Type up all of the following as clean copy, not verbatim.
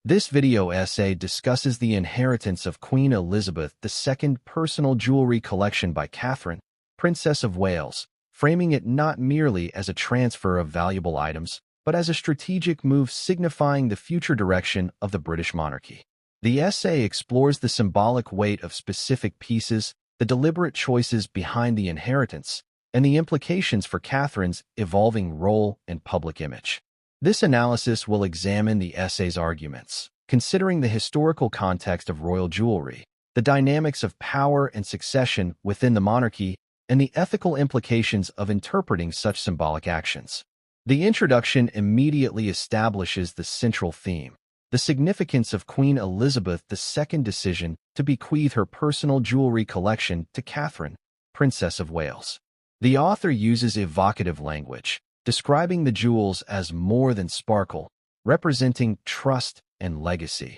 This video essay discusses the inheritance of Queen Elizabeth II's personal jewelry collection by Catherine, Princess of Wales, framing it not merely as a transfer of valuable items, but as a strategic move signifying the future direction of the British monarchy. The essay explores the symbolic weight of specific pieces, the deliberate choices behind the inheritance, and the implications for Catherine's evolving role and public image. This analysis will examine the essay's arguments, considering the historical context of royal jewelry, the dynamics of power and succession within the monarchy, and the ethical implications of interpreting such symbolic actions. The introduction immediately establishes the central theme, the significance of Queen Elizabeth II's decision to bequeath her personal jewelry collection to Catherine, Princess of Wales. The author uses evocative language, describing the jewels as more than sparkle, representing trust and legacy,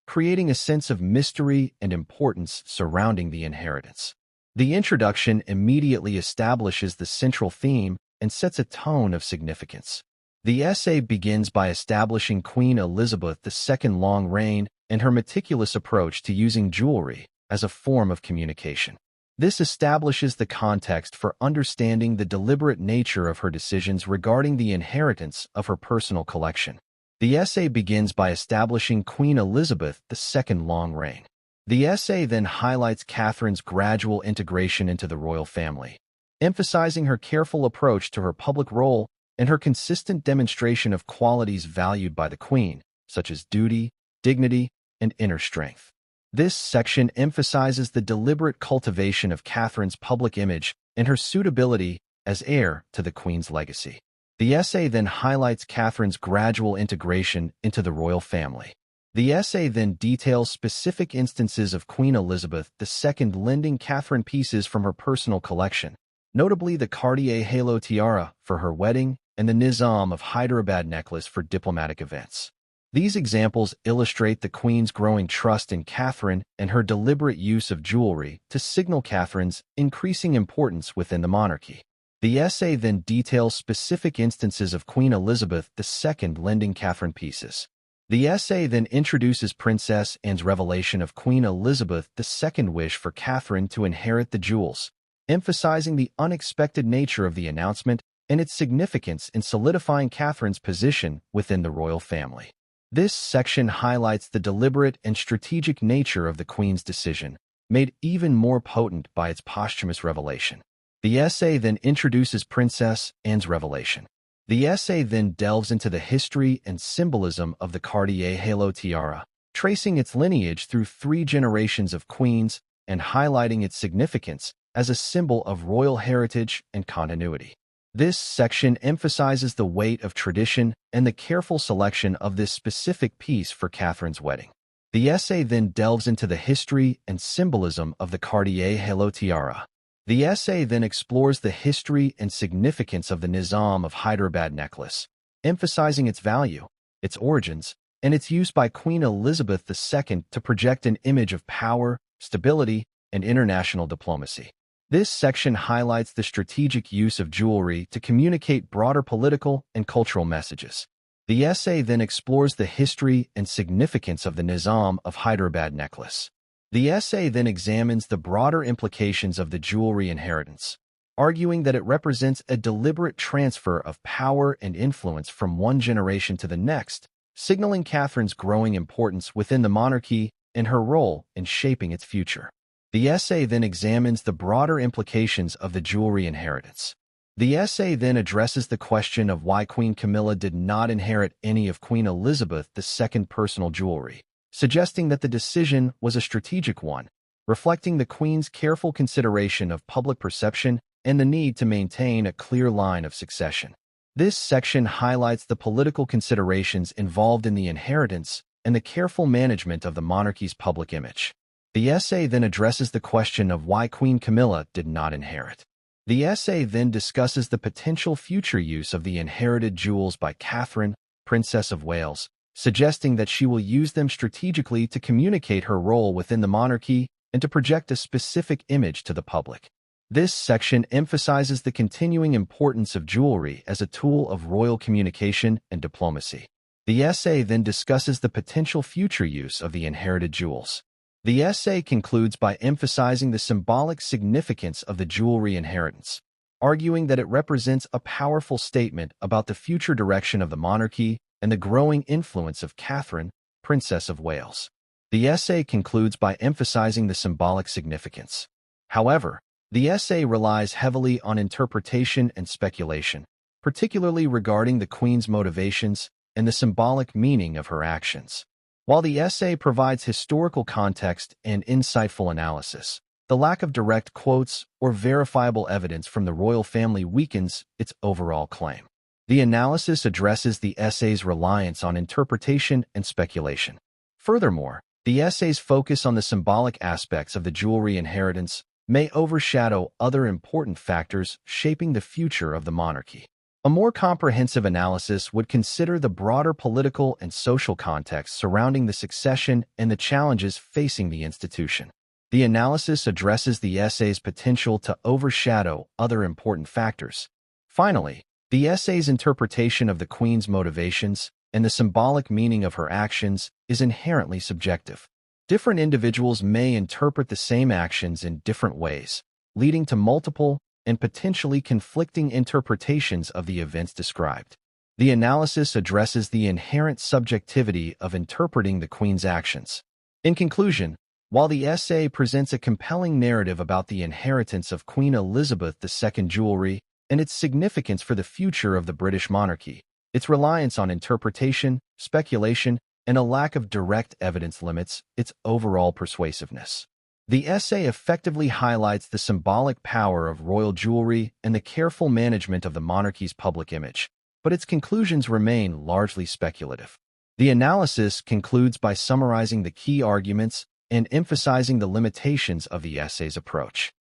creating a sense of mystery and importance surrounding the inheritance. The introduction immediately establishes the central theme and sets a tone of significance. The essay begins by establishing Queen Elizabeth II's long reign and her meticulous approach to using jewelry as a form of communication. This establishes the context for understanding the deliberate nature of her decisions regarding the inheritance of her personal collection. The essay begins by establishing Queen Elizabeth II's long reign. The essay then highlights Catherine's gradual integration into the royal family, emphasizing her careful approach to her public role and her consistent demonstration of qualities valued by the Queen, such as duty, dignity, and inner strength. This section emphasizes the deliberate cultivation of Catherine's public image and her suitability as heir to the Queen's legacy. The essay then highlights Catherine's gradual integration into the royal family. The essay then details specific instances of Queen Elizabeth II lending Catherine pieces from her personal collection, notably the Cartier halo tiara for her wedding and the Nizam of Hyderabad necklace for diplomatic events. These examples illustrate the Queen's growing trust in Catherine and her deliberate use of jewelry to signal Catherine's increasing importance within the monarchy. The essay then details specific instances of Queen Elizabeth II lending Catherine pieces. The essay then introduces Princess Anne's revelation of Queen Elizabeth II's wish for Catherine to inherit the jewels, emphasizing the unexpected nature of the announcement and its significance in solidifying Catherine's position within the royal family. This section highlights the deliberate and strategic nature of the Queen's decision, made even more potent by its posthumous revelation. The essay then introduces Princess Anne's revelation. The essay then delves into the history and symbolism of the Cartier halo tiara, tracing its lineage through 3 generations of queens and highlighting its significance as a symbol of royal heritage and continuity. This section emphasizes the weight of tradition and the careful selection of this specific piece for Catherine's wedding. The essay then delves into the history and symbolism of the Cartier halo tiara. The essay then explores the history and significance of the Nizam of Hyderabad necklace, emphasizing its value, its origins, and its use by Queen Elizabeth II to project an image of power, stability, and international diplomacy. This section highlights the strategic use of jewelry to communicate broader political and cultural messages. The essay then explores the history and significance of the Nizam of Hyderabad necklace. The essay then examines the broader implications of the jewelry inheritance, arguing that it represents a deliberate transfer of power and influence from one generation to the next, signaling Catherine's growing importance within the monarchy and her role in shaping its future. The essay then examines the broader implications of the jewelry inheritance. The essay then addresses the question of why Queen Camilla did not inherit any of Queen Elizabeth II's personal jewelry, suggesting that the decision was a strategic one, reflecting the Queen's careful consideration of public perception and the need to maintain a clear line of succession. This section highlights the political considerations involved in the inheritance and the careful management of the monarchy's public image. The essay then addresses the question of why Queen Camilla did not inherit. The essay then discusses the potential future use of the inherited jewels by Catherine, Princess of Wales, suggesting that she will use them strategically to communicate her role within the monarchy and to project a specific image to the public. This section emphasizes the continuing importance of jewelry as a tool of royal communication and diplomacy. The essay then discusses the potential future use of the inherited jewels. The essay concludes by emphasizing the symbolic significance of the jewelry inheritance, arguing that it represents a powerful statement about the future direction of the monarchy and the growing influence of Catherine, Princess of Wales. The essay concludes by emphasizing the symbolic significance. However, the essay relies heavily on interpretation and speculation, particularly regarding the Queen's motivations and the symbolic meaning of her actions. While the essay provides historical context and insightful analysis, the lack of direct quotes or verifiable evidence from the royal family weakens its overall claim. The analysis addresses the essay's reliance on interpretation and speculation. Furthermore, the essay's focus on the symbolic aspects of the jewelry inheritance may overshadow other important factors shaping the future of the monarchy. A more comprehensive analysis would consider the broader political and social context surrounding the succession and the challenges facing the institution. The analysis addresses the essay's potential to overshadow other important factors. Finally, the essay's interpretation of the Queen's motivations and the symbolic meaning of her actions is inherently subjective. Different individuals may interpret the same actions in different ways, leading to multiple and potentially conflicting interpretations of the events described. The analysis addresses the inherent subjectivity of interpreting the Queen's actions. In conclusion, while the essay presents a compelling narrative about the inheritance of Queen Elizabeth II jewelry and its significance for the future of the British monarchy, its reliance on interpretation, speculation, and a lack of direct evidence limits its overall persuasiveness. The essay effectively highlights the symbolic power of royal jewelry and the careful management of the monarchy's public image, but its conclusions remain largely speculative. The analysis concludes by summarizing the key arguments and emphasizing the limitations of the essay's approach.